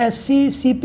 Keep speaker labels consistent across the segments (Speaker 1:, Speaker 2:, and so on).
Speaker 1: SCCP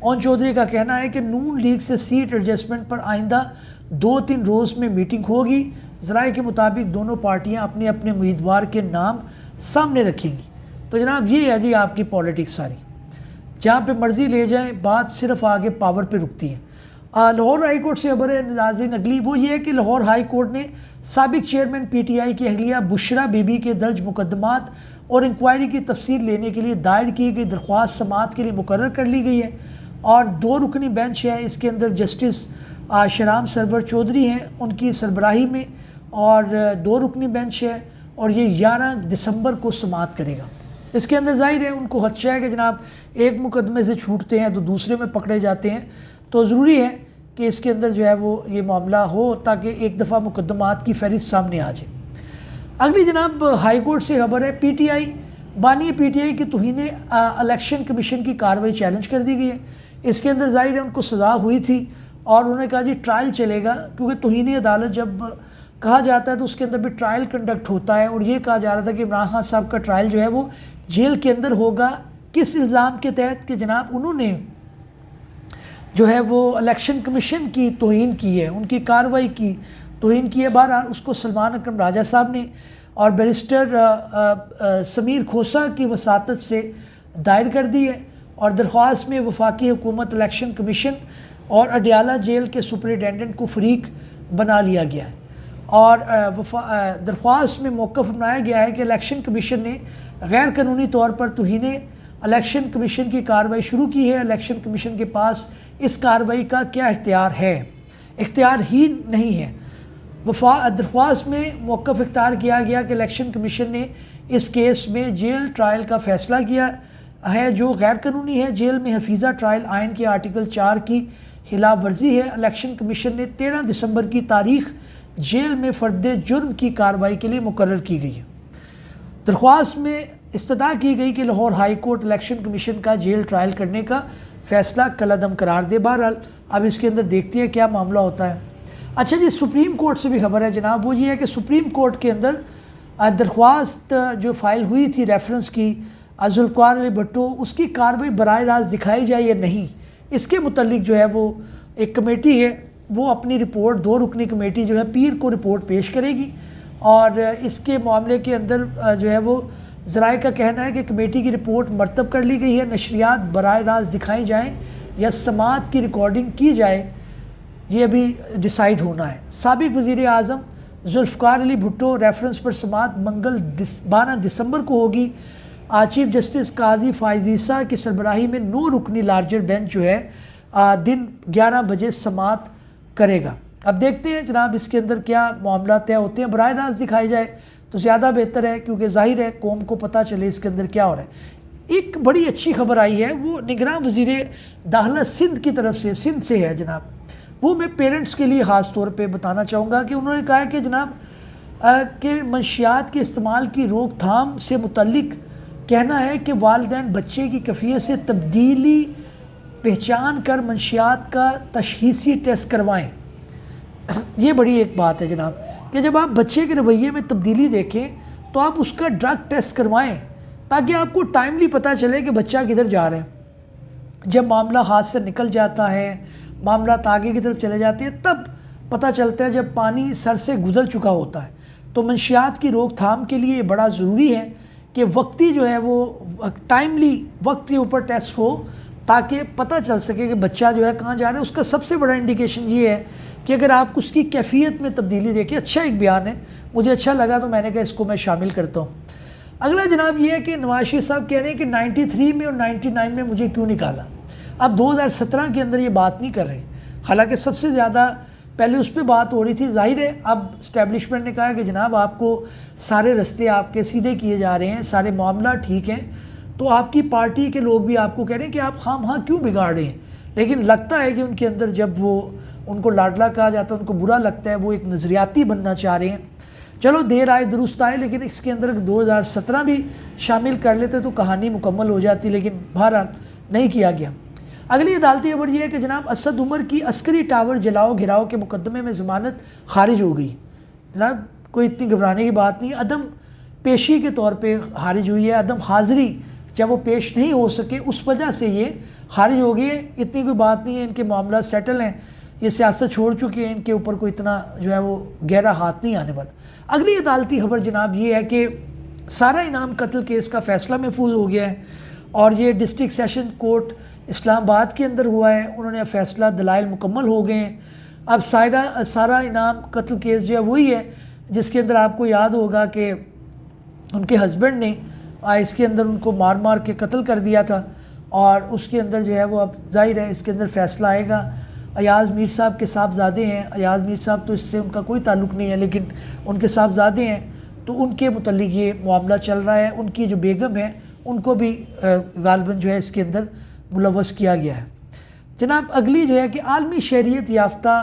Speaker 1: اون چودھری کا کہنا ہے کہ نون لیگ سے سیٹ ایڈجسٹمنٹ پر آئندہ 2-3 روز میں میٹنگ ہوگی. ذرائع کے مطابق دونوں پارٹیاں اپنے اپنے امیدوار کے نام سامنے رکھیں گی. تو جناب یہ ہے جی آپ کی پالیٹکس ساری، جہاں پہ مرضی لے جائیں، بات صرف آگے پاور پہ رکتی ہے. لاہور ہائی کورٹ سے خبر ہے ناظرین اگلی، وہ یہ ہے کہ لاہور ہائی کورٹ نے سابق چیئرمین پی ٹی آئی کی اہلیہ بشرا بی بی کے درج مقدمات اور انکوائری کی تفصیل لینے کے لیے دائر کی گئی درخواست سماعت کے لیے مقرر کر لی گئی ہے. اور 2 رکنی بینچ ہے، اس کے اندر جسٹس شرام سرور چودھری ہیں ان کی سربراہی میں، اور 2 رکنی بینچ ہے، اور یہ 11 دسمبر کو سماعت کرے گا. اس کے اندر ظاہر ہے ان کو خدشہ ہے کہ جناب ایک مقدمے سے چھوٹتے ہیں تو دوسرے میں پکڑے جاتے ہیں، تو ضروری ہے کہ اس کے اندر جو ہے وہ یہ معاملہ ہو تاکہ ایک دفعہ مقدمات کی فہرست سامنے آ جائے. اگلی جناب ہائی کورٹ سے خبر ہے، پی ٹی آئی بانی پی ٹی آئی کی توہین الیکشن کمیشن کی کارروائی چیلنج کر دی گئی ہے. اس کے اندر ظاہر ہے ان کو سزا ہوئی تھی اور انہوں نے کہا جی ٹرائل چلے گا، کیونکہ توہین عدالت جب کہا جاتا ہے تو اس کے اندر بھی ٹرائل کنڈکٹ ہوتا ہے، اور یہ کہا جا رہا تھا کہ عمران خان صاحب کا ٹرائل جو ہے وہ جیل کے اندر ہوگا. کس الزام کے تحت؟ کہ جناب انہوں نے جو ہے وہ الیکشن کمیشن کی توہین کی ہے، ان کی کارروائی کی توہین کی ہے. بہرحال اس کو سلمان اکرم راجہ صاحب نے اور بیرسٹر سمیر کھوسہ کی وساطت سے دائر کر دی ہے، اور درخواست میں وفاقی حکومت، الیکشن کمیشن اور اڈیالہ جیل کے سپرنٹینڈنٹ کو فریق بنا لیا گیا ہے. اور درخواست میں موقف اپنایا گیا ہے کہ الیکشن کمیشن نے غیر قانونی طور پر توہین الیکشن کمیشن کی کارروائی شروع کی ہے. الیکشن کمیشن کے پاس اس کارروائی کا کیا اختیار ہے؟ اختیار ہی نہیں ہے. درخواست میں موقف اختیار کیا گیا کہ الیکشن کمیشن نے اس کیس میں جیل ٹرائل کا فیصلہ کیا ہے جو غیر قانونی ہے. جیل میں حفیظہ ٹرائل آئین کے آرٹیکل 4 کی خلاف ورزی ہے. الیکشن کمیشن نے 13 دسمبر کی تاریخ جیل میں فرد جرم کی کارروائی کے لیے مقرر کی گئی ہے. درخواست میں استدعا کی گئی کہ Lahore high court election commission کا جیل ٹرائل کرنے کا فیصلہ کالعدم قرار دے. بہرحال اب اس کے اندر دیکھتے ہیں کیا معاملہ ہوتا ہے. اچھا جی، سپریم کورٹ سے بھی خبر ہے جناب، وہ یہ ہے کہ سپریم کورٹ کے اندر درخواست جو فائل ہوئی تھی ریفرنس کی ذوالفقار علی بھٹو، اس کی کارروائی براہ راست دکھائی جائے یا نہیں، اس کے متعلق جو ہے وہ ایک کمیٹی ہے وہ اپنی رپورٹ 2 رکنی کمیٹی جو ہے پیر کو رپورٹ پیش کرے گی. اور اس کے معاملے کے اندر جو ہے وہ ذرائع کا کہنا ہے کہ کمیٹی کی رپورٹ مرتب کر لی گئی ہے. نشریات براہ راست دکھائی جائیں یا سماعت کی ریکارڈنگ کی جائے، یہ ابھی ڈیسائیڈ ہونا ہے. سابق وزیر اعظم ذوالفقار علی بھٹو ریفرنس پر سماعت منگل 12 دسمبر کو ہوگی. چیف جسٹس قاضی فائز عیسیٰ کی سربراہی میں 9 رکنی لارجر بینچ جو ہے دن 11 بجے سماعت کرے گا. اب دیکھتے ہیں جناب اس کے اندر کیا معاملات طے ہوتے ہیں. براہ راست دکھائی جائے تو زیادہ بہتر ہے، کیونکہ ظاہر ہے قوم کو پتہ چلے اس کے اندر کیا ہو رہا ہے. ایک بڑی اچھی خبر آئی ہے، وہ نگراں وزیر داخلہ سندھ کی طرف سے، سندھ سے ہے جناب. وہ میں پیرنٹس کے لیے خاص طور پہ بتانا چاہوں گا کہ انہوں نے کہا ہے کہ جناب کہ منشیات کے استعمال کی روک تھام سے متعلق کہنا ہے کہ والدین بچے کی کیفیت سے تبدیلی پہچان کر منشیات کا تشخیصی ٹیسٹ کروائیں. یہ بڑی ایک بات ہے جناب کہ جب آپ بچے کے رویے میں تبدیلی دیکھیں تو آپ اس کا ڈرگ ٹیسٹ کروائیں تاکہ آپ کو ٹائملی پتہ چلے کہ بچہ کدھر جا رہا ہے. جب معاملہ ہاتھ سے نکل جاتا ہے، معاملات آگے کی طرف چلے جاتے ہیں، تب پتہ چلتا ہے جب پانی سر سے گزر چکا ہوتا ہے. تو منشیات کی روک تھام کے لیے یہ بڑا ضروری ہے کہ وقتی جو ہے وہ ٹائملی وقت کے اوپر ٹیسٹ ہو تاکہ پتہ چل سکے کہ بچہ جو ہے کہاں جا رہا ہے. اس کا سب سے بڑا انڈیکیشن یہ ہے کہ اگر آپ اس کی کیفیت میں تبدیلی دیکھیں. اچھا ایک بیان ہے، مجھے اچھا لگا تو میں نے کہا اس کو میں شامل کرتا ہوں. اگلا جناب یہ ہے کہ نواز شریف صاحب کہہ رہے ہیں کہ 93 میں اور 99 میں مجھے کیوں نکالا. اب 2017 کے اندر یہ بات نہیں کر رہے، حالانکہ سب سے زیادہ پہلے اس پہ بات ہو رہی تھی. ظاہر ہے اب اسٹیبلشمنٹ نے کہا کہ جناب آپ کو سارے رستے آپ کے سیدھے کیے جا رہے ہیں، سارے معاملہ ٹھیک ہیں، تو آپ کی پارٹی کے لوگ بھی آپ کو کہہ رہے ہیں کہ آپ خام ہاں کیوں بگاڑ رہے ہیں. لیکن لگتا ہے کہ ان کے اندر جب وہ ان کو لاڈلا کہا جاتا ہے ان کو برا لگتا ہے، وہ ایک نظریاتی بننا چاہ رہے ہیں. چلو دیر آئے درست آئے، لیکن اس کے اندر 2017 بھی شامل کر لیتے تو کہانی مکمل ہو جاتی، لیکن بہرحال نہیں کیا گیا. اگلی عدالتی خبر یہ ہے کہ جناب اسد عمر کی عسکری ٹاور جلاؤ گھراؤ کے مقدمے میں ضمانت خارج ہو گئی. جناب کوئی اتنی گھبرانے کی بات نہیں، عدم پیشی کے طور پہ خارج ہوئی ہے، عدم حاضری جب وہ پیش نہیں ہو سکے اس وجہ سے یہ خارج ہو گئی ہے. اتنی کوئی بات نہیں ہے, ان کے معاملات سیٹل ہیں, یہ سیاست چھوڑ چکے ہیں, ان کے اوپر کوئی اتنا جو ہے وہ گہرا ہاتھ نہیں آنے والا. اگلی عدالتی خبر جناب یہ ہے کہ سارا انعام قتل کیس کا فیصلہ محفوظ ہو گیا ہے اور یہ ڈسٹرکٹ سیشن کورٹ اسلام آباد کے اندر ہوا ہے. انہوں نے فیصلہ دلائل مکمل ہو گئے ہیں. اب سارا انعام قتل کیس جو ہے وہی ہے جس کے اندر آپ کو یاد ہوگا کہ ان کے ہسبینڈ نے اس کے اندر ان کو مار مار کے قتل کر دیا تھا, اور اس کے اندر جو ہے وہ اب ظاہر ہے اس کے اندر فیصلہ آئے گا. ایاز میر صاحب کے صاحبزادے ہیں, ایاز میر صاحب تو اس سے ان کا کوئی تعلق نہیں ہے لیکن ان کے صاحبزادے ہیں, تو ان کے متعلق یہ معاملہ چل رہا ہے. ان کی جو بیگم ہے ان کو بھی غالباً جو ہے اس کے اندر ملوث کیا گیا ہے. جناب اگلی جو ہے کہ عالمی شہریت یافتہ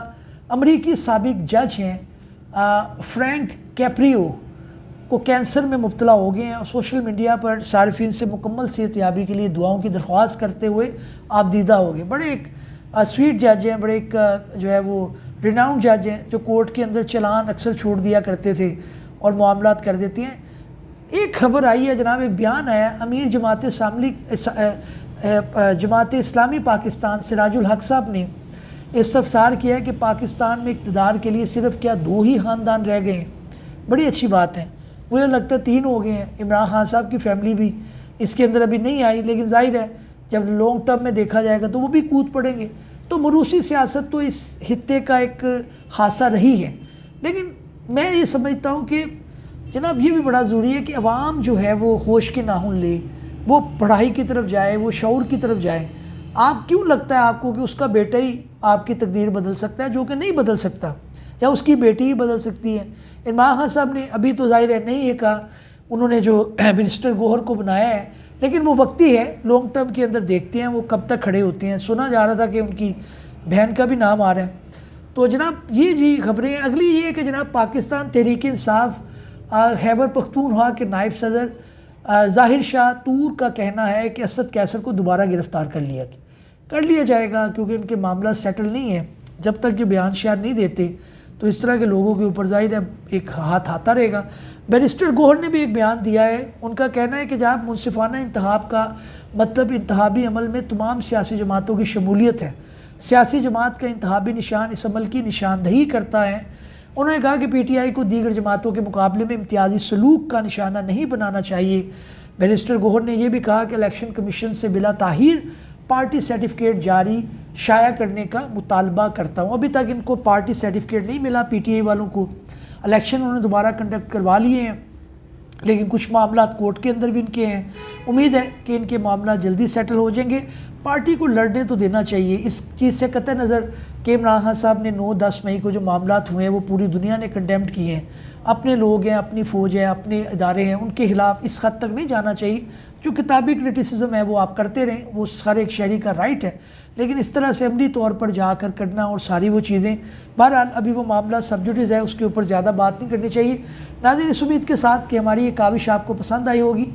Speaker 1: امریکی سابق جج ہیں فرینک کیپریو کو کینسر میں مبتلا ہو گئے ہیں, اور سوشل میڈیا پر صارفین سے مکمل صحت یابی کے لیے دعاؤں کی درخواست کرتے ہوئے آپ دیدہ ہو گئے. بڑے ایک سویٹ جج ہیں, بڑے ایک جو ہے وہ ریناؤنڈ جج ہیں جو کورٹ کے اندر چلان اکثر چھوڑ دیا کرتے تھے اور معاملات کر دیتے ہیں. ایک خبر آئی ہے جناب, ایک بیان آیا امیر جماعت اسلامی پاکستان سراج الحق صاحب نے استفسار کیا ہے کہ پاکستان میں اقتدار کے لیے صرف کیا 2 ہی خاندان رہ گئے ہیں. بڑی اچھی بات ہے, مجھے لگتا ہے 3 ہو گئے ہیں. عمران خان صاحب کی فیملی بھی اس کے اندر ابھی نہیں آئی, لیکن ظاہر ہے جب لانگ ٹرم میں دیکھا جائے گا تو وہ بھی کود پڑیں گے. تو موروثی سیاست تو اس خطے کا ایک خاصہ رہی ہے, لیکن میں یہ سمجھتا ہوں کہ جناب یہ بھی بڑا ضروری ہے کہ عوام جو ہے وہ ہوش کے ناخن لے, وہ پڑھائی کی طرف جائے, وہ شعور کی طرف جائے. آپ کیوں لگتا ہے آپ کو کہ اس کا بیٹا ہی آپ کی تقدیر بدل سکتا ہے, جو کہ نہیں بدل سکتا, یا اس کی بیٹی ہی بدل سکتی ہے. عمران خان صاحب نے ابھی تو ظاہر ہے نہیں یہ کہا, انہوں نے جو منسٹر گوہر کو بنایا ہے, لیکن وہ وقتی ہے, لانگ ٹرم کے اندر دیکھتے ہیں وہ کب تک کھڑے ہوتے ہیں. سنا جا رہا تھا کہ ان کی بہن کا بھی نام آ رہا ہے. تو جناب یہ جی خبریں ہیں. اگلی یہ ہے کہ جناب پاکستان تحریک انصاف خیبر پختونخوا کے نائب صدر ظاہر شاہ طور کا کہنا ہے کہ اسد قیصر کو دوبارہ گرفتار کر لیا جائے گا, کیونکہ ان کے معاملہ سیٹل نہیں ہیں. جب تک یہ بیان شیئر نہیں دیتے تو اس طرح کے لوگوں کے اوپر ظاہر ہے ایک ہاتھ آتا رہے گا. بیرسٹر گوہر نے بھی ایک بیان دیا ہے. ان کا کہنا ہے کہ جب منصفانہ انتخاب کا مطلب انتخابی عمل میں تمام سیاسی جماعتوں کی شمولیت ہے, سیاسی جماعت کا انتخابی نشان اس عمل کی نشاندہی کرتا ہے. انہوں نے کہا کہ پی ٹی آئی کو دیگر جماعتوں کے مقابلے میں امتیازی سلوک کا نشانہ نہیں بنانا چاہیے. بیرسٹر گوہر نے یہ بھی کہا کہ الیکشن کمیشن سے بلا تاخیر پارٹی سرٹیفکیٹ جاری شائع کرنے کا مطالبہ کرتا ہوں. ابھی تک ان کو پارٹی سرٹیفکیٹ نہیں ملا پی ٹی آئی والوں کو. الیکشن انہوں نے دوبارہ کنڈکٹ کروا لیے ہیں, لیکن کچھ معاملات کورٹ کے اندر بھی ان کے ہیں. امید ہے کہ ان کے معاملات جلدی سیٹل ہو جائیں گے. پارٹی کو لڑنے تو دینا چاہیے. اس چیز سے قطع نظر کہ عمران خان صاحب نے 9-10 مئی کو جو معاملات ہوئے ہیں وہ پوری دنیا نے کنڈیمڈ کیے ہیں. اپنے لوگ ہیں, اپنی فوج ہے, اپنے ادارے ہیں, ان کے خلاف اس حد تک نہیں جانا چاہیے. جو کتابی کرٹیسزم ہے وہ آپ کرتے رہیں, وہ ہر ایک شہری کا رائٹ ہے, لیکن اس طرح سے عملی طور پر جا کر کرنا اور ساری وہ چیزیں, بہرحال ابھی وہ معاملہ سبجوڈیز ہے, اس کے اوپر زیادہ بات نہیں کرنی چاہیے. ناظرین اس امید کے ساتھ کہ ہماری یہ کاوش آپ کو پسند آئی ہوگی.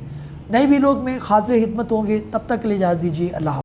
Speaker 1: نئے ویلاگ میں حاضر خدمت ہوں گے, تب تک کے لیے اجازت دیجیے. اللہ حافظ.